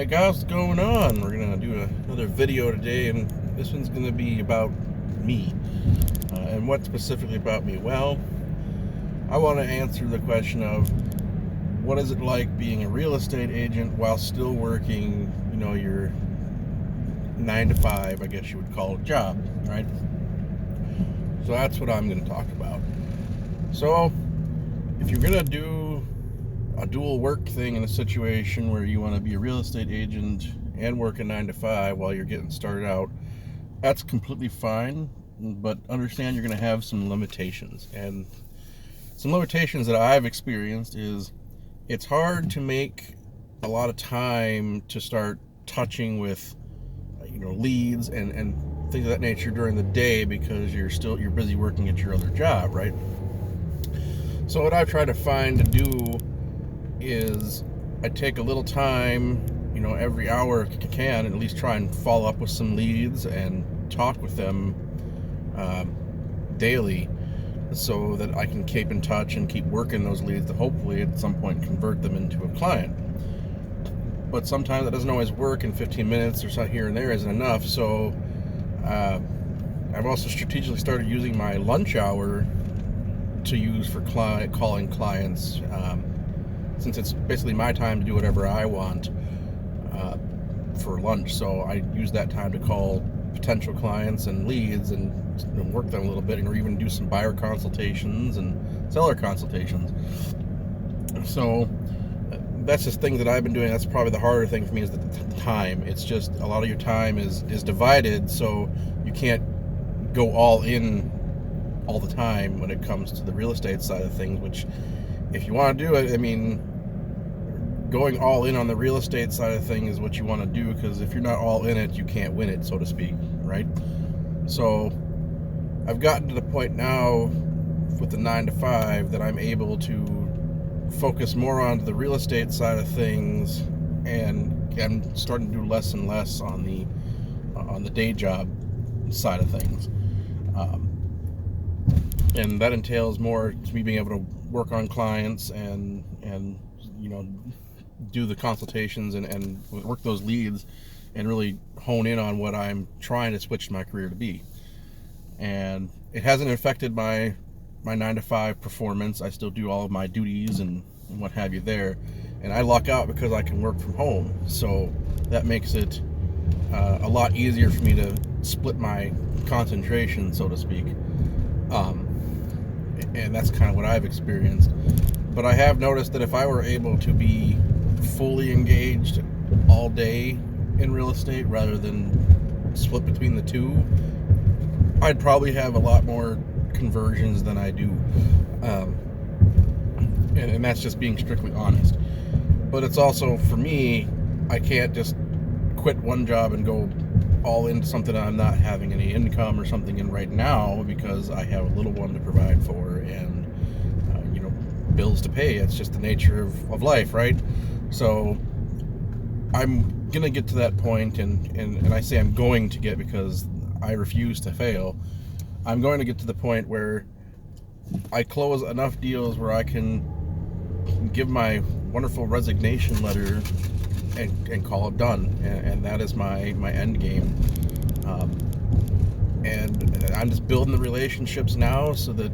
Hey guys, what's going on? We're gonna do another video today, and this one's gonna be about me. And what specifically about me? Well, I want to answer the question of what is it like being a real estate agent while still working, your 9 to 5, I guess you would call it, job, right? So that's what I'm gonna talk about. So, if you're gonna do a dual work thing in a situation where you want to be a real estate agent and work a 9 to 5 while you're getting started out, that's completely fine. But understand you're going to have some limitations. And some limitations that I've experienced is it's hard to make a lot of time to start touching with leads and things of that nature during the day because you're busy working at your other job, right? So what I've tried to find to do is I take a little time, every hour if I can, and at least try and follow up with some leads and talk with them daily so that I can keep in touch and keep working those leads to hopefully at some point convert them into a client. But sometimes it doesn't always work, and 15 minutes or so here and there isn't enough. So I've also strategically started using my lunch hour to use for calling clients, since it's basically my time to do whatever I want for lunch. So I use that time to call potential clients and leads and work them a little bit, or even do some buyer consultations and seller consultations. So that's just things that I've been doing. That's probably the harder thing for me, is the time. It's just a lot of your time is divided, so you can't go all in all the time when it comes to the real estate side of things, which if you want to do it, going all in on the real estate side of things is what you want to do, because if you're not all in it, you can't win it, so to speak, right? So I've gotten to the point now with the 9 to 5 that I'm able to focus more on the real estate side of things, and I'm starting to do less and less on the day job side of things. And that entails more to me being able to work on clients and do the consultations and work those leads and really hone in on what I'm trying to switch my career to be. And it hasn't affected my 9 to 5 performance. I still do all of my duties and what have you there, and I luck out because I can work from home, so that makes it a lot easier for me to split my concentration, so to speak. And that's kind of what I've experienced. But I have noticed that if I were able to be fully engaged all day in real estate rather than split between the two, I'd probably have a lot more conversions than I do. And that's just being strictly honest. But it's also, for me, I can't just quit one job and go all into something I'm not having any income or something in right now, because I have a little one to provide for and bills to pay. It's just the nature of life, right? So I'm gonna get to that point, and I say I'm going to get, because I refuse to fail. I'm going to get to the point where I close enough deals where I can give my wonderful resignation letter and call it done, and that is my end game. And I'm just building the relationships now so that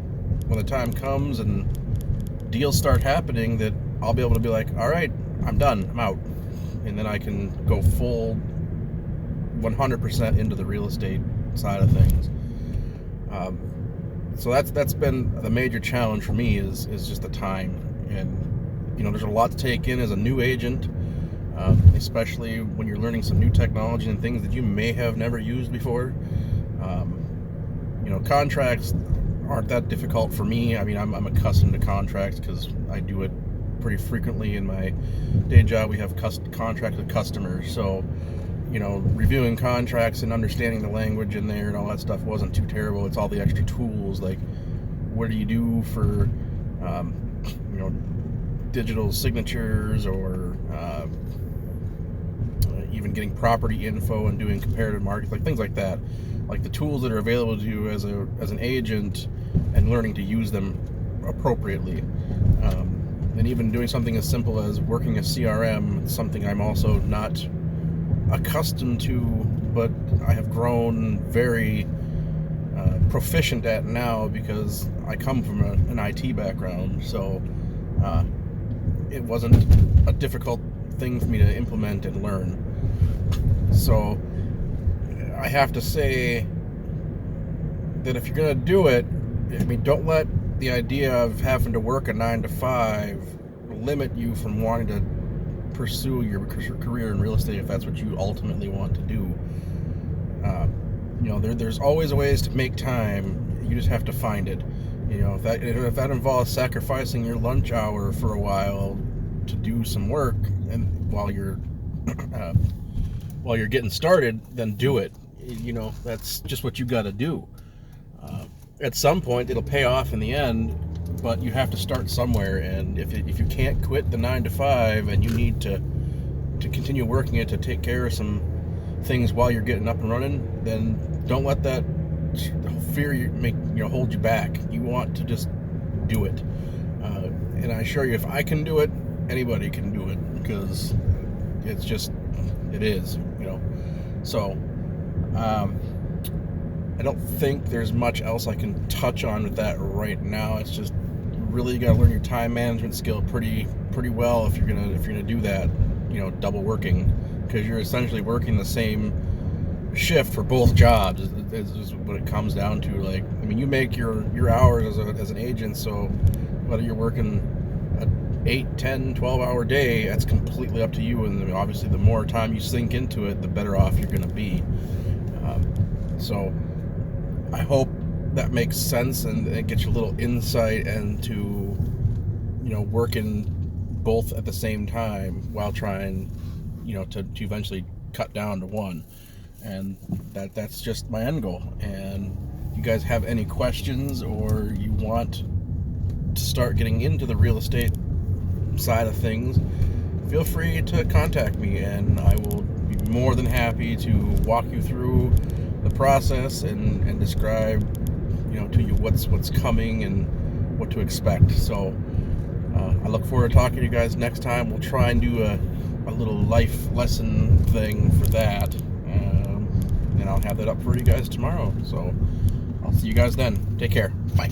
when the time comes and deals start happening, that I'll be able to be like, all right, I'm done, I'm out, and then I can go full 100% into the real estate side of things. So that's been the major challenge for me, is just the time. And there's a lot to take in as a new agent, especially when you're learning some new technology and things that you may have never used before. Contracts aren't that difficult for me. I'm accustomed to contracts because I do it pretty frequently in my day job. We have contracts with customers, so reviewing contracts and understanding the language in there and all that stuff wasn't too terrible. It's all the extra tools, like what do you do for digital signatures, or even getting property info and doing comparative markets, like things like that, like the tools that are available to you as an agent, and learning to use them appropriately. And even doing something as simple as working a CRM, it's something I'm also not accustomed to, but I have grown very proficient at now because I come from an IT background. So it wasn't a difficult thing for me to implement and learn. So I have to say that if you're going to do it, I mean, don't let the idea of having to work a 9 to 5 limit you from wanting to pursue your career in real estate if that's what you ultimately want to do. There's always ways to make time. You just have to find it. If that involves sacrificing your lunch hour for a while to do some work, and while you're getting started, then do it. That's just what you got to do. At some point, it'll pay off in the end, but you have to start somewhere. And if you can't quit the 9 to 5 and you need to continue working it to take care of some things while you're getting up and running, then don't let that fear hold you back. You want to just do it. And I assure you, if I can do it, anybody can do it, because it is. So I don't think there's much else I can touch on with that right now. It's just you got to learn your time management skill pretty well if you're gonna do that. Double working, because you're essentially working the same shift for both jobs. Is what it comes down to. Like, I mean, you make your hours as an agent, so whether you're working an 8, 10, 12-hour day, that's completely up to you. And obviously, the more time you sink into it, the better off you're going to be. So I hope that makes sense and it gets you a little insight into working both at the same time while trying to eventually cut down to one. And that's just my end goal. And if you guys have any questions, or you want to start getting into the real estate side of things, feel free to contact me, and I will be more than happy to walk you through the process and describe to you what's coming and what to expect. So I look forward to talking to you guys next time. We'll try and do a little life lesson thing for that, and I'll have that up for you guys tomorrow. So I'll see you guys then. Take care. Bye.